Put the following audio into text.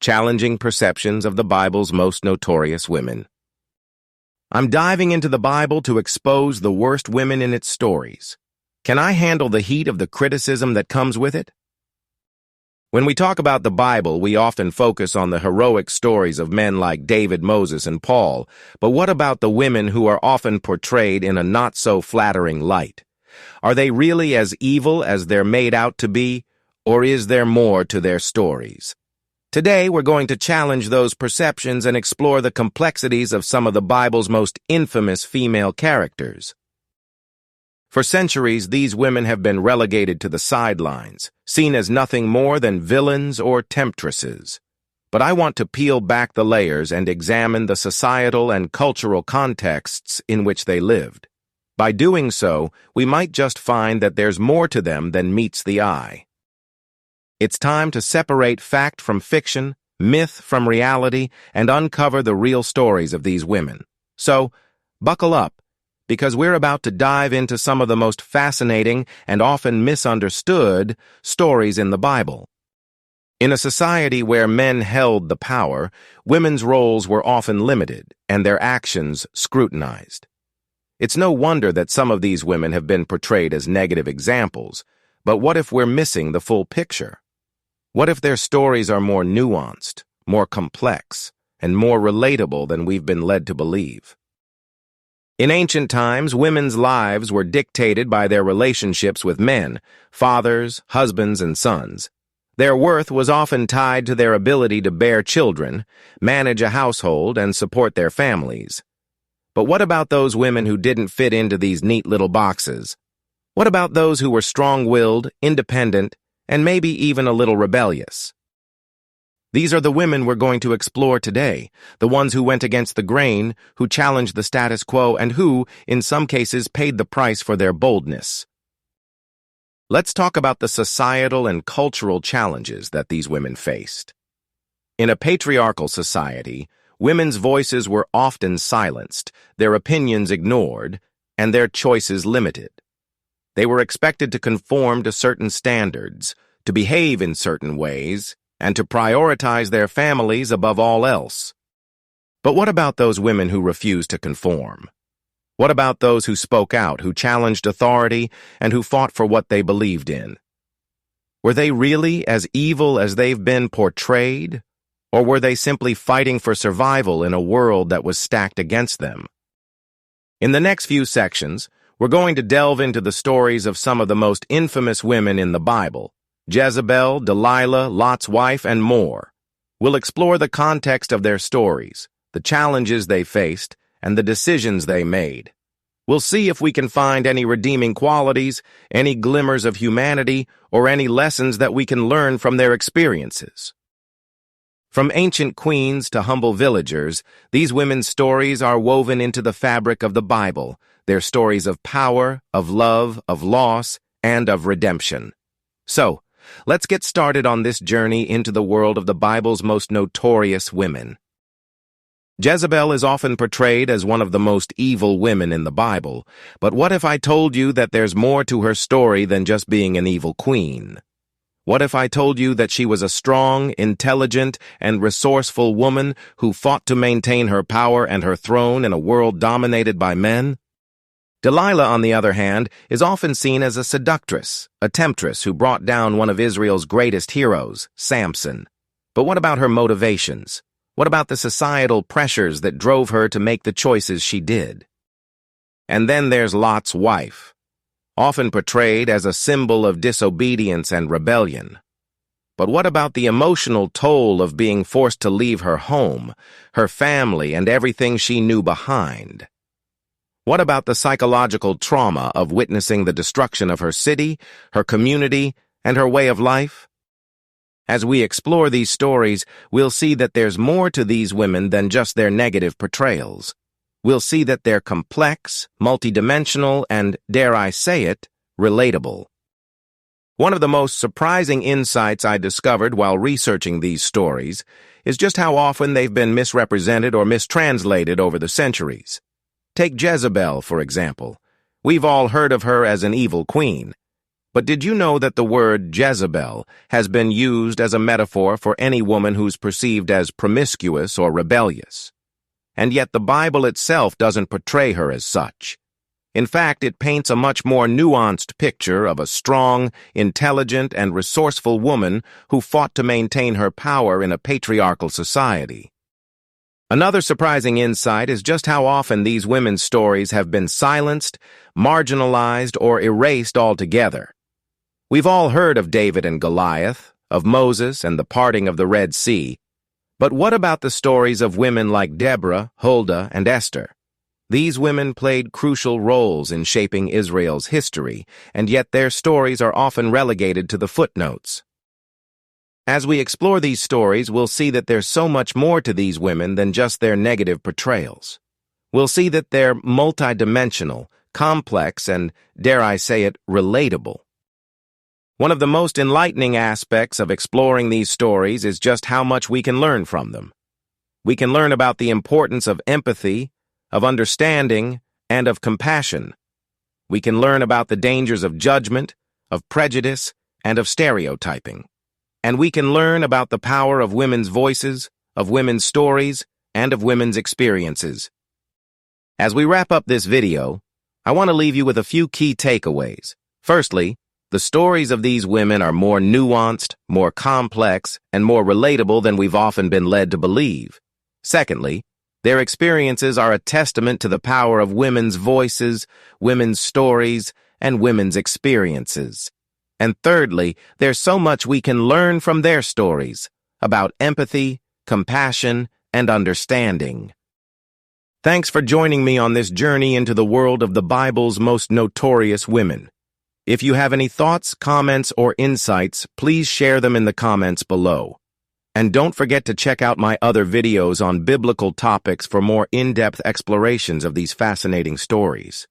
challenging perceptions of the Bible's most notorious women. I'm diving into the Bible to expose the worst women in its stories. Can I handle the heat of the criticism that comes with it? When we talk about the Bible, we often focus on the heroic stories of men like David, Moses, and Paul, but what about the women who are often portrayed in a not-so-flattering light? Are they really as evil as they're made out to be, or is there more to their stories? Today, we're going to challenge those perceptions and explore the complexities of some of the Bible's most infamous female characters. For centuries, these women have been relegated to the sidelines, seen as nothing more than villains or temptresses. But I want to peel back the layers and examine the societal and cultural contexts in which they lived. By doing so, we might just find that there's more to them than meets the eye. It's time to separate fact from fiction, myth from reality, and uncover the real stories of these women. So, buckle up, because we're about to dive into some of the most fascinating and often misunderstood stories in the Bible. In a society where men held the power, women's roles were often limited and their actions scrutinized. It's no wonder that some of these women have been portrayed as negative examples, but what if we're missing the full picture? What if their stories are more nuanced, more complex, and more relatable than we've been led to believe? In ancient times, women's lives were dictated by their relationships with men, fathers, husbands, and sons. Their worth was often tied to their ability to bear children, manage a household, and support their families. But what about those women who didn't fit into these neat little boxes? What about those who were strong-willed, independent, and maybe even a little rebellious? These are the women we're going to explore today, the ones who went against the grain, who challenged the status quo, and who, in some cases, paid the price for their boldness. Let's talk about the societal and cultural challenges that these women faced. In a patriarchal society, women's voices were often silenced, their opinions ignored, and their choices limited. They were expected to conform to certain standards, to behave in certain ways, and to prioritize their families above all else. But what about those women who refused to conform? What about those who spoke out, who challenged authority, and who fought for what they believed in? Were they really as evil as they've been portrayed? Or were they simply fighting for survival in a world that was stacked against them? In the next few sections, we're going to delve into the stories of some of the most infamous women in the Bible: Jezebel, Delilah, Lot's wife, and more. We'll explore the context of their stories, the challenges they faced, and the decisions they made. We'll see if we can find any redeeming qualities, any glimmers of humanity, or any lessons that we can learn from their experiences. From ancient queens to humble villagers, these women's stories are woven into the fabric of the Bible, their stories of power, of love, of loss, and of redemption. So, let's get started on this journey into the world of the Bible's most notorious women. Jezebel is often portrayed as one of the most evil women in the Bible, but what if I told you that there's more to her story than just being an evil queen? What if I told you that she was a strong, intelligent, and resourceful woman who fought to maintain her power and her throne in a world dominated by men? Delilah, on the other hand, is often seen as a seductress, a temptress who brought down one of Israel's greatest heroes, Samson. But what about her motivations? What about the societal pressures that drove her to make the choices she did? And then there's Lot's wife, often portrayed as a symbol of disobedience and rebellion. But what about the emotional toll of being forced to leave her home, her family, and everything she knew behind? What about the psychological trauma of witnessing the destruction of her city, her community, and her way of life? As we explore these stories, we'll see that there's more to these women than just their negative portrayals. We'll see that they're complex, multidimensional, and, dare I say it, relatable. One of the most surprising insights I discovered while researching these stories is just how often they've been misrepresented or mistranslated over the centuries. Take Jezebel, for example. We've all heard of her as an evil queen. But did you know that the word Jezebel has been used as a metaphor for any woman who's perceived as promiscuous or rebellious? And yet the Bible itself doesn't portray her as such. In fact, it paints a much more nuanced picture of a strong, intelligent, and resourceful woman who fought to maintain her power in a patriarchal society. Another surprising insight is just how often these women's stories have been silenced, marginalized, or erased altogether. We've all heard of David and Goliath, of Moses and the parting of the Red Sea, but what about the stories of women like Deborah, Huldah, and Esther? These women played crucial roles in shaping Israel's history, and yet their stories are often relegated to the footnotes. As we explore these stories, we'll see that there's so much more to these women than just their negative portrayals. We'll see that they're multidimensional, complex, and, dare I say it, relatable. One of the most enlightening aspects of exploring these stories is just how much we can learn from them. We can learn about the importance of empathy, of understanding, and of compassion. We can learn about the dangers of judgment, of prejudice, and of stereotyping. And we can learn about the power of women's voices, of women's stories, and of women's experiences. As we wrap up this video, I want to leave you with a few key takeaways. Firstly, the stories of these women are more nuanced, more complex, and more relatable than we've often been led to believe. Secondly, their experiences are a testament to the power of women's voices, women's stories, and women's experiences. And thirdly, there's so much we can learn from their stories about empathy, compassion, and understanding. Thanks for joining me on this journey into the world of the Bible's most notorious women. If you have any thoughts, comments, or insights, please share them in the comments below. And don't forget to check out my other videos on biblical topics for more in-depth explorations of these fascinating stories.